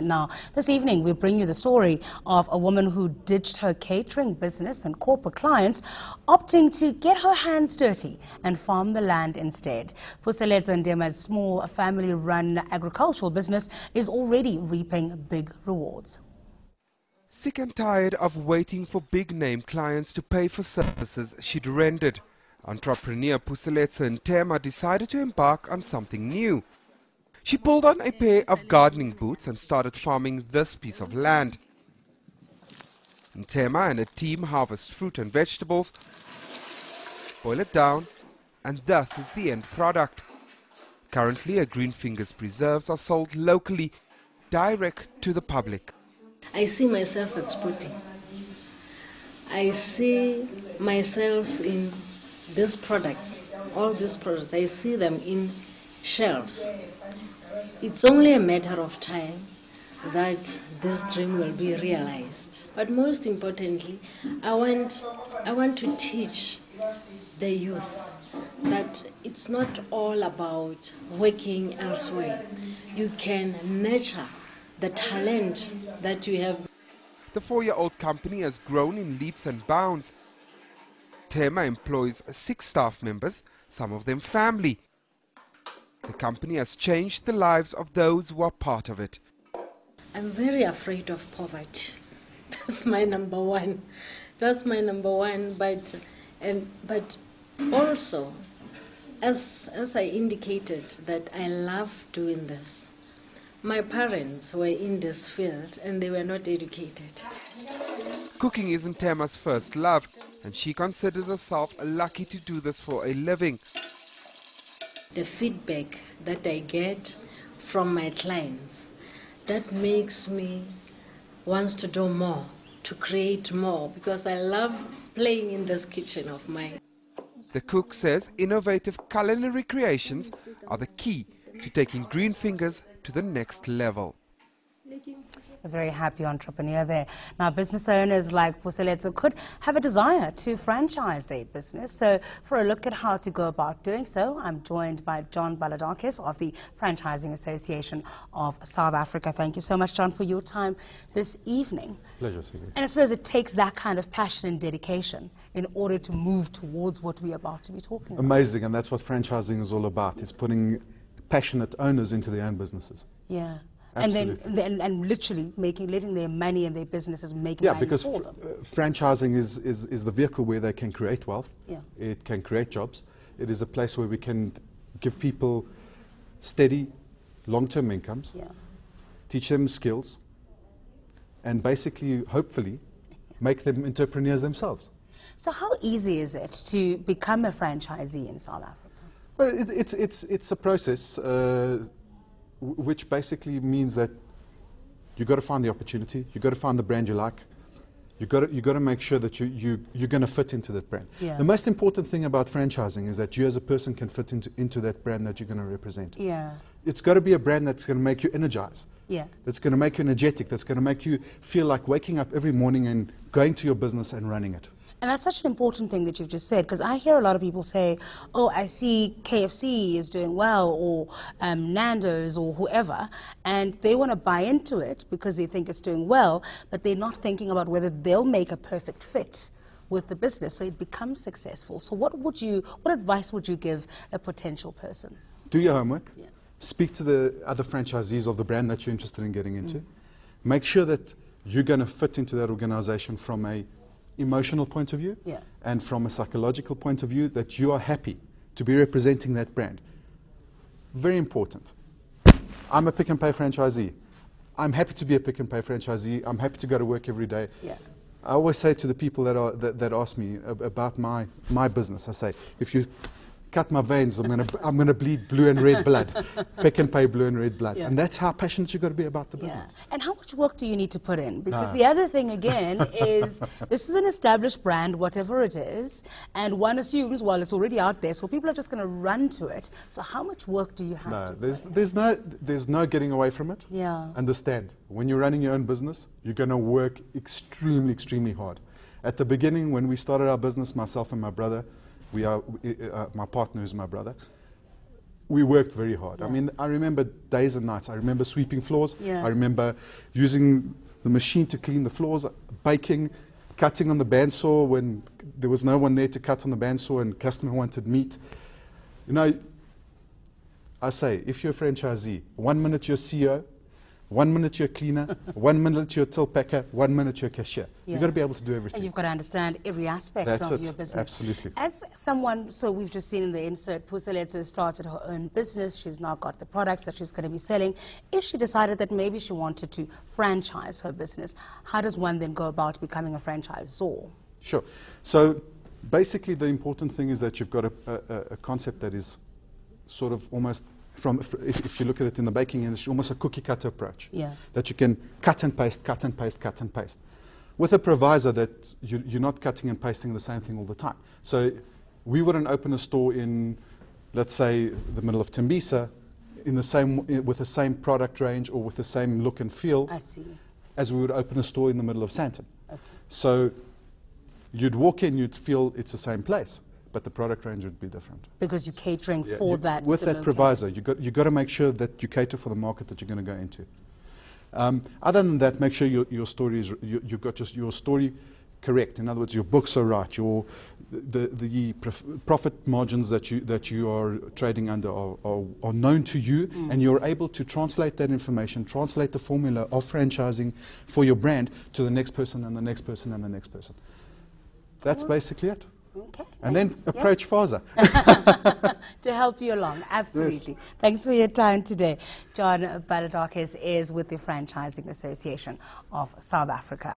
Now, this evening we bring you the story of a woman who ditched her catering business and corporate clients, opting to get her hands dirty and farm the land instead. Puseletso Ndema's small family-run agricultural business is already reaping big rewards. Sick and tired of waiting for big-name clients to pay for services she'd rendered, entrepreneur Puseletso Ndema decided to embark on something new. She pulled on a pair of gardening boots and started farming this piece of land. Ndema and a team harvest fruit and vegetables, boil it down, and thus is the end product. Currently, her green fingers preserves are sold locally, direct to the public. I see myself exporting. I see myself in these products, all these products, I see them in shelves. It's only a matter of time that this dream will be realized. But most importantly, I want to teach the youth that it's not all about working elsewhere. You can nurture the talent that you have. The 4-year-old company has grown in leaps and bounds. Ndema employs 6 staff members, some of them family. The company has changed the lives of those who are part of it. I'm very afraid of poverty. That's my number one. That's my number one. But also, as I indicated, that I love doing this. My parents were in this field and they were not educated. Cooking isn't Ndema's first love, and she considers herself lucky to do this for a living. The feedback that I get from my clients, that makes me want to do more, to create more, because I love playing in this kitchen of mine. The cook says innovative culinary creations are the key to taking green fingers to the next level. A very happy entrepreneur there. Now, business owners like Puseletso could have a desire to franchise their business. So, for a look at how to go about doing so, I'm joined by John Baladakis of the Franchising Association of South Africa. Thank you so much, John, for your time this evening. Pleasure, Sigrid. And I suppose it takes that kind of passion and dedication in order to move towards what we're about to be talking about. Amazing, and that's what franchising is all about, is putting passionate owners into their own businesses. Yeah. Absolutely. And literally letting their money and their businesses make money because for them. Franchising is the vehicle where they can create wealth. Yeah. It can create jobs. It is a place where we can give people steady, long-term incomes, teach them skills, and basically, hopefully, make them entrepreneurs themselves. So how easy is it to become a franchisee in South Africa? Well, it's a process. Which basically means that you've got to find the opportunity, you've got to find the brand you like, you've got to make sure that you're going to fit into that brand. Yeah. The most important thing about franchising is that you as a person can fit into that brand that you're going to represent. Yeah. It's got to be a brand that's going to make you energize, that's going to make you energetic, that's going to make you feel like waking up every morning and going to your business and running it. And that's such an important thing that you've just said, because I hear a lot of people say, oh, I see KFC is doing well, or Nando's, or whoever, and they want to buy into it because they think it's doing well, but they're not thinking about whether they'll make a perfect fit with the business so it becomes successful. So what advice would you give a potential person? Do your homework. Yeah. Speak to the other franchisees of the brand that you're interested in getting into. Make sure that you're going to fit into that organization from a emotional point of view and from a psychological point of view, that you are happy to be representing that brand. Very important. I'm a Pick and Pay franchisee. I'm happy to be a Pick and Pay franchisee. I'm happy to go to work every day. I always say to the people that ask me about my business, I say, if you cut my veins, I'm gonna bleed blue and red blood. Pick and Pay blue and red blood. And that's how passionate you've got to be about the business. And how much work do you need to put in? Because the other thing again is this is an established brand, whatever it is, and one assumes, well, it's already out there, so people are just going to run to it. So how much work do you have to put in? There's no getting away from it. Understand, when you're running your own business, you're going to work extremely, extremely hard. At the beginning, when we started our business, myself and my brother, my partner is my brother, we worked very hard. Yeah. I mean, I remember days and nights. I remember sweeping floors. Yeah. I remember using the machine to clean the floors, baking, cutting on the bandsaw when there was no one there to cut on the bandsaw and customer wanted meat. You know, I say, if you're a franchisee, 1 minute you're CEO, 1 minute you're a cleaner, 1 minute you're a till packer, 1 minute you're a cashier. Yeah. You've got to be able to do everything. And you've got to understand every aspect That's of it. your business. Absolutely. As someone, so we've just seen in the insert, Puseletso started her own business. She's now got the products that she's going to be selling. If she decided that maybe she wanted to franchise her business, how does one then go about becoming a franchisor? Sure. So basically the important thing is that you've got a concept that is sort of almost from, if you look at it in the baking industry, almost a cookie cutter approach. Yeah. That you can cut and paste, cut and paste, cut and paste. With a proviso that you're not cutting and pasting the same thing all the time. So we wouldn't open a store in, let's say, the middle of Tembisa in the same, with the same product range or with the same look and feel I see. as we would open a store in the middle of Sandton. Okay. So you'd walk in, you'd feel it's the same place, but the product range would be different. Because you're catering for that. With that locality. proviso, you got to make sure that you cater for the market that you're going to go into. Other than that, make sure your story is you've got just your story correct. In other words, your books are right. The profit margins that you are trading under are known to you, and you're able to translate that information, translate the formula of franchising for your brand to the next person and the next person and the next person. That's basically it. Okay. And then approach FASA. To help you along, absolutely. Yes. Thanks for your time today. John Baladakis is with the Franchising Association of South Africa.